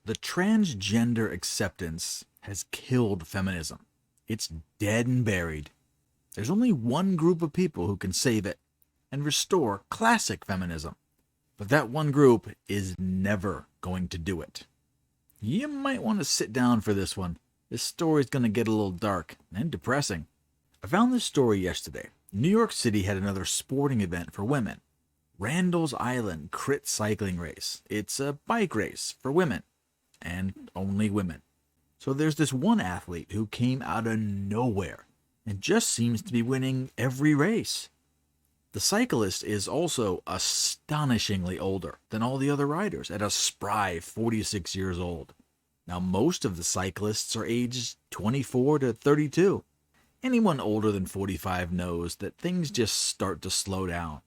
The transgender acceptance has killed feminism. It's dead and buried. There's only one group of people who can save it and restore classic feminism. But that one group is never going to do it. You might want to sit down for this one. This story's going to get a little dark and depressing. I found this story yesterday. New York City had another sporting event for women. Randall's Island Crit Cycling Race. It's a bike race for women. And only women. So there's this one athlete who came out of nowhere and just seems to be winning every race. The cyclist is also astonishingly older than all the other riders at a spry 46 years old. Now, most of the cyclists are aged 24 to 32. Anyone older than 45 knows that things just start to slow down.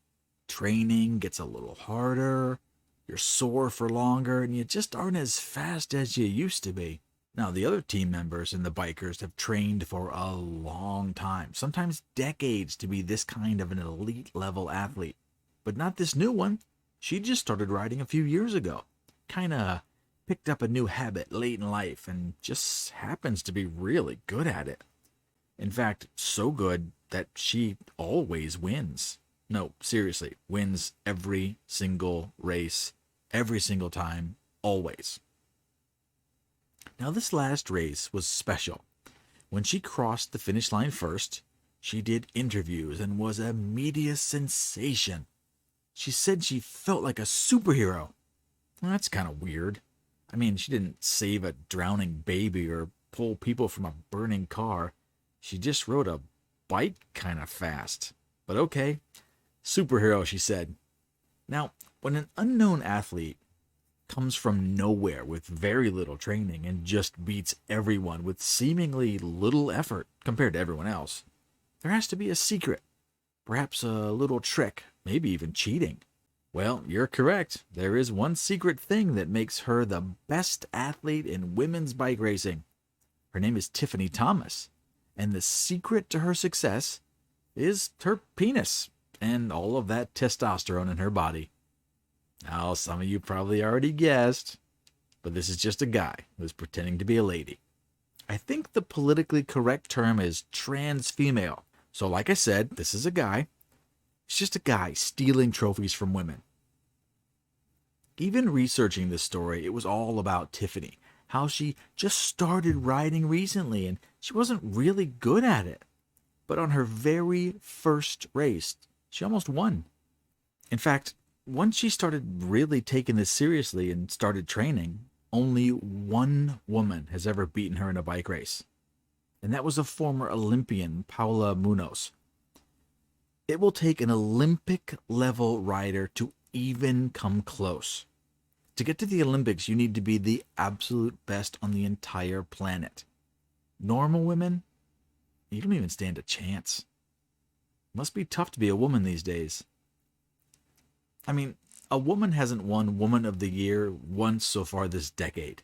Training gets a little harder, you're sore for longer, and you just aren't as fast as you used to be. Now, the other team members and the bikers have trained for a long time, sometimes decades, to be this kind of an elite level athlete. But not this new one. She just started riding a few years ago. Kinda picked up a new habit late in life and just happens to be really good at it. In fact, so good that she always wins. No, seriously, wins every single race, every single time, always. Now, this last race was special. When she crossed the finish line first, she did interviews and was a media sensation. She said she felt like a superhero. Well, that's kind of weird. I mean, she didn't save a drowning baby or pull people from a burning car. She just rode a bike kind of fast. But okay, superhero, she said. Now, when an unknown athlete comes from nowhere with very little training and just beats everyone with seemingly little effort compared to everyone else, there has to be a secret. Perhaps a little trick, maybe even cheating. Well, you're correct. There is one secret thing that makes her the best athlete in women's bike racing. Her name is Tiffany Thomas, and the secret to her success is her penis and all of that testosterone in her body. Now, some of you probably already guessed, but this is just a guy who's pretending to be a lady. I think the politically correct term is trans female. So like I said, this is a guy. It's just a guy stealing trophies from women. Even researching this story, it was all about Tiffany, how she just started riding recently and she wasn't really good at it. But on her very first race, she almost won. In fact, once she started really taking this seriously and started training, only one woman has ever beaten her in a bike race. And that was a former Olympian, Paula Munoz. It will take an Olympic-level rider to even come close. To get to the Olympics, you need to be the absolute best on the entire planet. Normal women, you don't even stand a chance. Must be tough to be a woman these days. I mean, a woman hasn't won Woman of the Year once so far this decade.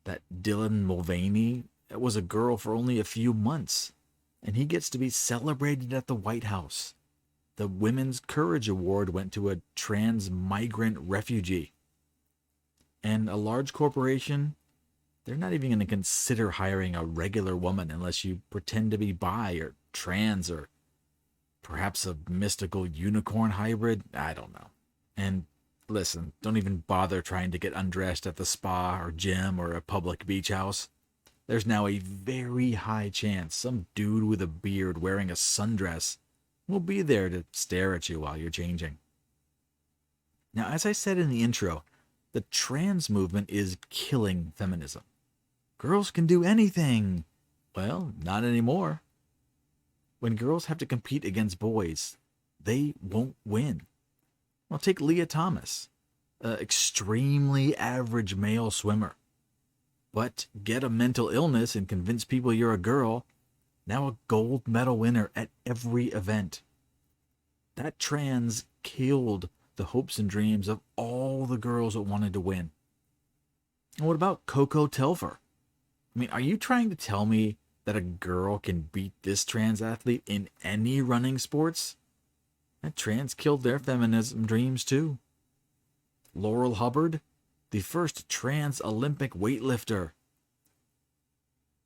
That Dylan Mulvaney was a girl for only a few months, and he gets to be celebrated at the White House. The Women's Courage Award went to a trans migrant refugee. And a large corporation, they're not even going to consider hiring a regular woman unless you pretend to be bi or trans or perhaps a mystical unicorn hybrid. I don't know. And listen, don't even bother trying to get undressed at the spa or gym or a public beach house. There's now a very high chance some dude with a beard wearing a sundress will be there to stare at you while you're changing. Now, as I said in the intro, the trans movement is killing feminism. Girls can do anything. Well, not anymore. When girls have to compete against boys, they won't win. Well, take Leah Thomas, an extremely average male swimmer. But get a mental illness and convince people you're a girl, now a gold medal winner at every event. That trans killed the hopes and dreams of all the girls that wanted to win. And what about Coco Telfer? I mean, are you trying to tell me that a girl can beat this trans athlete in any running sports? That trans killed their feminism dreams too. Laurel Hubbard, the first trans Olympic weightlifter,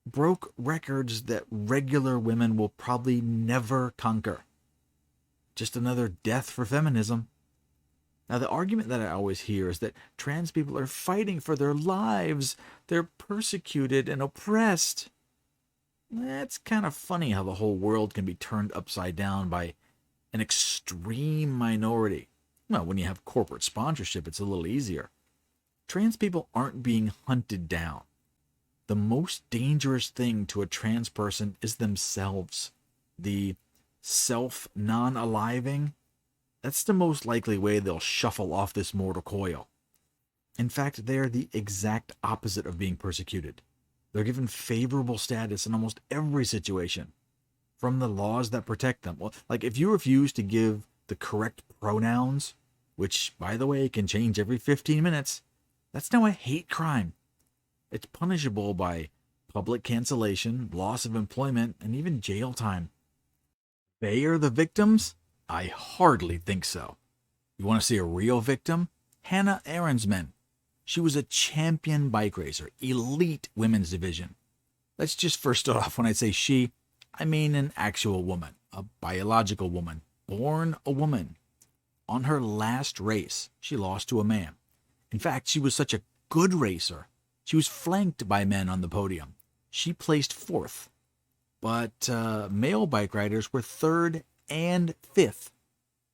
broke records that regular women will probably never conquer. Just another death for feminism. Now, the argument that I always hear is that trans people are fighting for their lives. They're persecuted and oppressed. It's kind of funny how the whole world can be turned upside down by an extreme minority. Well, when you have corporate sponsorship, it's a little easier. Trans people aren't being hunted down. The most dangerous thing to a trans person is themselves. The self-non-aliving, that's the most likely way they'll shuffle off this mortal coil. In fact, they are the exact opposite of being persecuted. They're given favorable status in almost every situation, from the laws that protect them. Well, like if you refuse to give the correct pronouns, which, by the way, can change every 15 minutes, that's now a hate crime. It's punishable by public cancellation, loss of employment, and even jail time. They are the victims? I hardly think so. You want to see a real victim? Hanna Arensman. She was a champion bike racer, elite women's division. Let's just first start off when I say she, I mean an actual woman, a biological woman, born a woman. On her last race, she lost to a man. In fact, she was such a good racer. She was flanked by men on the podium. She placed fourth. But male bike riders were third and fifth.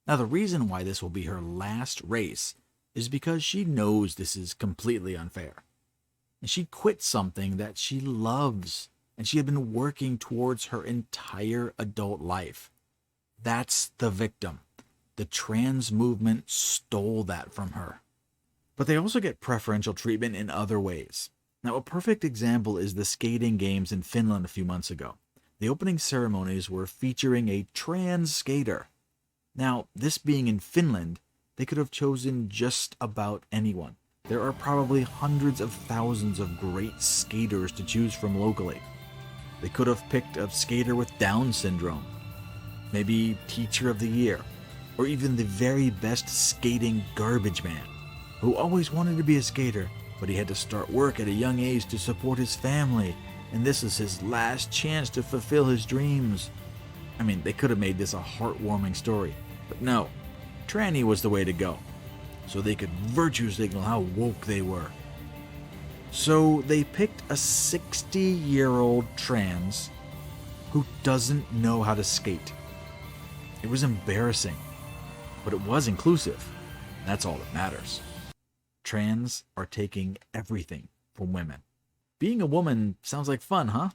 Now, the reason why this will be her last race is because she knows this is completely unfair. And she quit something that she loves, and she had been working towards her entire adult life. That's the victim. The trans movement stole that from her. But they also get preferential treatment in other ways. Now, a perfect example is the skating games in Finland a few months ago. The opening ceremonies were featuring a trans skater. Now, this being in Finland, they could have chosen just about anyone. There are probably hundreds of thousands of great skaters to choose from locally. They could have picked a skater with Down syndrome, maybe Teacher of the Year, or even the very best skating garbage man, who always wanted to be a skater, but he had to start work at a young age to support his family, and this is his last chance to fulfill his dreams. I mean, they could have made this a heartwarming story, but no, tranny was the way to go, so they could virtue signal how woke they were. So they picked a 60-year-old trans who doesn't know how to skate. It was embarrassing, but it was inclusive. That's all that matters. Trans are taking everything from women. Being a woman sounds like fun, huh?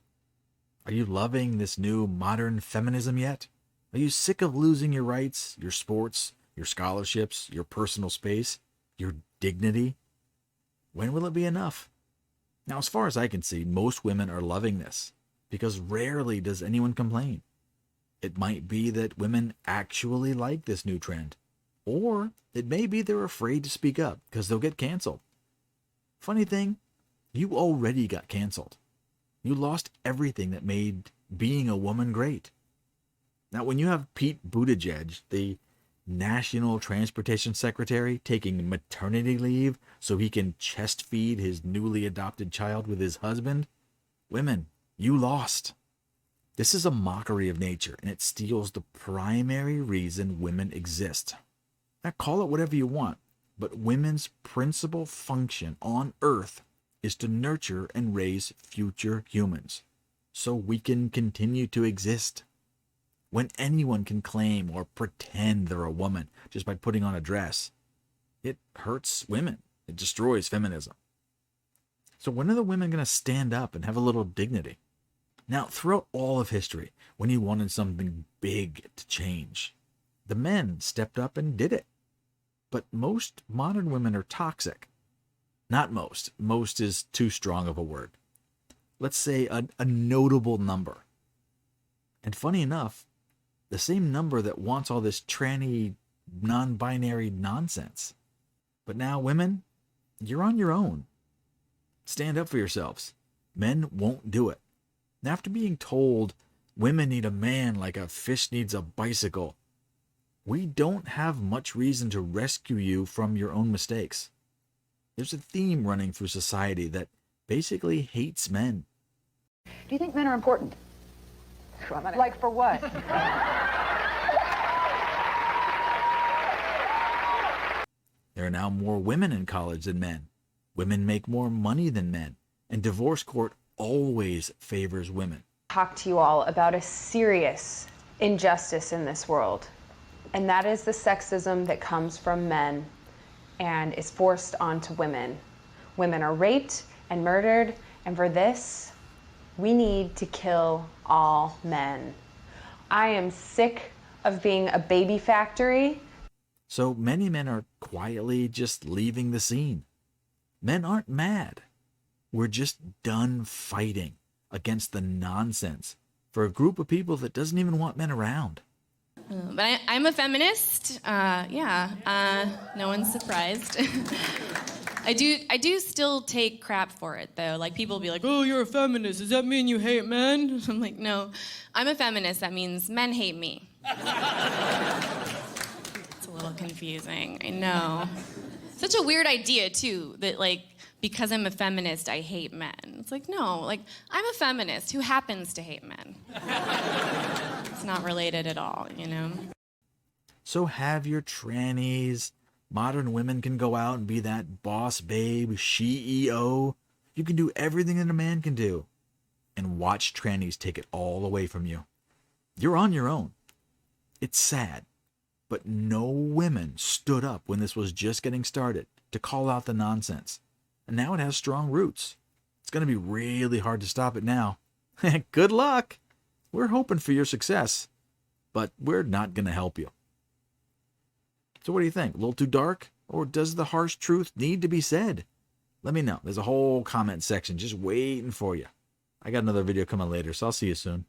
Are you loving this new modern feminism yet? Are you sick of losing your rights, your sports, your scholarships, your personal space, your dignity? When will it be enough? Now, as far as I can see, most women are loving this, because rarely does anyone complain. It might be that women actually like this new trend, or it may be they're afraid to speak up because they'll get canceled. Funny thing, you already got canceled. You lost everything that made being a woman great. Now, when you have Pete Buttigieg, the National Transportation Secretary, taking maternity leave so he can chest feed his newly adopted child with his husband, women, you lost. This is a mockery of nature, and it steals the primary reason women exist. Now, call it whatever you want, but women's principal function on Earth is to nurture and raise future humans, so we can continue to exist. When anyone can claim or pretend they're a woman just by putting on a dress, it hurts women. It destroys feminism. So when are the women going to stand up and have a little dignity? Now, throughout all of history, when you wanted something big to change, the men stepped up and did it. But most modern women are toxic. Not most. Most is too strong of a word. Let's say a notable number. And funny enough, the same number that wants all this tranny, non-binary nonsense. But now, women, you're on your own. Stand up for yourselves. Men won't do it. And after being told women need a man like a fish needs a bicycle, we don't have much reason to rescue you from your own mistakes. There's a theme running through society that basically hates men. Do you think men are important? Like for what? There are now more women in college than men. Women make more money than men. And divorce court always favors women. Talk to you all about a serious injustice in this world, and that is the sexism that comes from men and is forced onto women. Women are raped and murdered, and for this, we need to kill all men. I am sick of being a baby factory. So many men are quietly just leaving the scene. Men aren't mad. We're just done fighting against the nonsense for a group of people that doesn't even want men around. But I'm a feminist. No one's surprised. I do still take crap for it, though. Like, people will be like, "Oh, you're a feminist. Does that mean you hate men?" I'm like, no, I'm a feminist. That means men hate me. It's a little confusing, I know. Such a weird idea, too, that, like, because I'm a feminist, I hate men. It's like, no, like, I'm a feminist who happens to hate men. It's not related at all, you know? So have your trannies. Modern women can go out and be that boss babe, CEO. You can do everything that a man can do. And watch trannies take it all away from you. You're on your own. It's sad, but no women stood up when this was just getting started to call out the nonsense. And now it has strong roots. It's going to be really hard to stop it now. Good luck. We're hoping for your success, but we're not going to help you. So what do you think? A little too dark? Or does the harsh truth need to be said? Let me know. There's a whole comment section just waiting for you. I got another video coming later, so I'll see you soon.